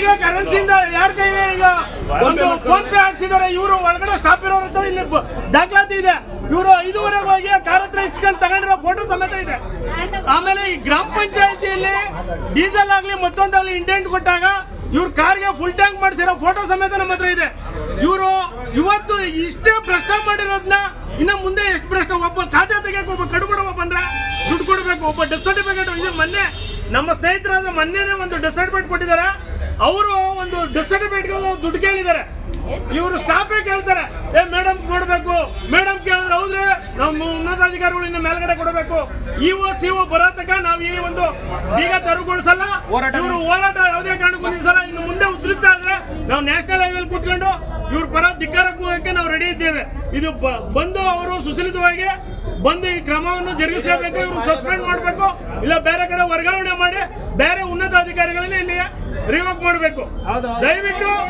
ಈಗ ಕರೆನ್ಸಿಯಿಂದ ಯಾರ ಕೈಗೆ ಈಗ ಒಂದು ಫೋನ್ ಪೇ ಹಾಕ್ಸಿದ್ದಾರೆ. ಇವರು ಒಳಗಡೆ ಸ್ಟಾಪ್ ಇರೋರು ಇಲ್ಲಿ ದಾಖಲಾತಿ ಇದೆ. ಇವರು 5:15 ಹೋಗಿ ಕಾರ್ ಹತ್ರ ಇಸ್ಕೊಂಡು ತಗೊಂಡಿರೋ ಫೋಟೋ ಸಮೇತ ಇದೆ. ಆಮೇಲೆ ಈ ಗ್ರಾಮ ಪಂಚಾಯತಿಯಲ್ಲಿ ಡೀಸೆಲ್ ಆಗ್ಲಿ ಮತ್ತೊಂದಾಗ್ಲಿ ಇಂಡೆಂಟ್ ಕೊಟ್ಟಾಗ ಇವ್ರ ಕಾರ್ಗೆ ಫುಲ್ ಟ್ಯಾಂಕ್ ಮಾಡಿಸಿರೋ ಫೋಟೋ ಸಮೇತ ನಮ್ಮ ಹತ್ರ ಇದೆ. ಇವರು ಇವತ್ತು ಇಷ್ಟೇ ಭ್ರಷ್ಟ ಮಾಡಿರೋದನ್ನ ಇನ್ನು ಮುಂದೆ ಎಷ್ಟು ಭ್ರಷ್ಟ, ಒಬ್ಬ ಖಾತೆ ತೆಗಿಯಕ್ಕೆ ಒಬ್ಬ ಕಡುಬಡವ ಬಂದ್ರೆ ದುಡ್ಡು ಕೊಡಬೇಕು, ಒಬ್ಬ ಡೆತ್ ಸರ್ಟಿಫಿಕೇಟ್. ಇದು ಮೊನ್ನೆ ನಮ್ಮ ಸ್ನೇಹಿತರಾದ ಮೊನ್ನೆನೇ ಒಂದು ಡೆತ್ ಸರ್ಟಿಫಿಕೇಟ್ ಕೊಟ್ಟಿದ್ದಾರೆ. ಅವರು ಒಂದು ಡೆತ್ ಸರ್ಟಿಫಿಕೇಟ್ಗೆ ದುಡ್ಡು ಕೇಳಿದ್ದಾರೆ. ಇವರು ಸ್ಟಾಫೇ ಕೇಳ್ತಾರೆ, ಮೇಡಮ್ ಕೊಡಬೇಕು. ಮೇಡಮ್ ಕೇಳಿದ್ರೆ ಹೌದ್ರೆ ನಮ್ಮ ಉನ್ನತಾಧಿಕಾರಿಗಳು ಇನ್ನು ಮೇಲ್ಗಡೆ ಕೊಡಬೇಕು. ಇಒ ಸಿಒ ಬರೋತಕ ನಾವು ಈ ಒಂದು ಈಗ ತೆರವುಗೊಳಿಸಲ್ಲ. ಇವರು ಹೋರಾಟ ಯಾವುದೇ ಕಾರಣಕ್ಕೂ ನಿಲ್ಲಿಸಲ್ಲ. ಇನ್ನು ಮುಂದೆ ಉದ್ರಿಕ್ತ ಆದ್ರೆ ನಾವು ನ್ಯಾಷನಲ್ ಹೈವೇಲಿ ಕೂತ್ಕೊಂಡು ಇವ್ರ ಪರ ಧಿಕ್ಕಾರಕ್ಕೆ ಹೋಗಕ್ಕೆ ನಾವು ರೆಡಿ ಇದ್ದೇವೆ. ಇದು ಬಂದು ಅವರು ಸುಸಲಿತವಾಗಿ ಬಂದು ಈ ಕ್ರಮವನ್ನು ಜರುಗಿಸಲೇಬೇಕು. ಇವ್ರು ಸಸ್ಪೆಂಡ್ ಮಾಡಬೇಕು, ಇಲ್ಲ ಬೇರೆ ಕಡೆ ವರ್ಗಾವಣೆ ಮಾಡಿ ಬೇರೆ ಉನ್ನತ ಅಧಿಕಾರಿಗಳನ್ನ ಇಲ್ಲಿ ರಿವೋಕ್ ಮಾಡಬೇಕು. ದಯವಿಟ್ಟು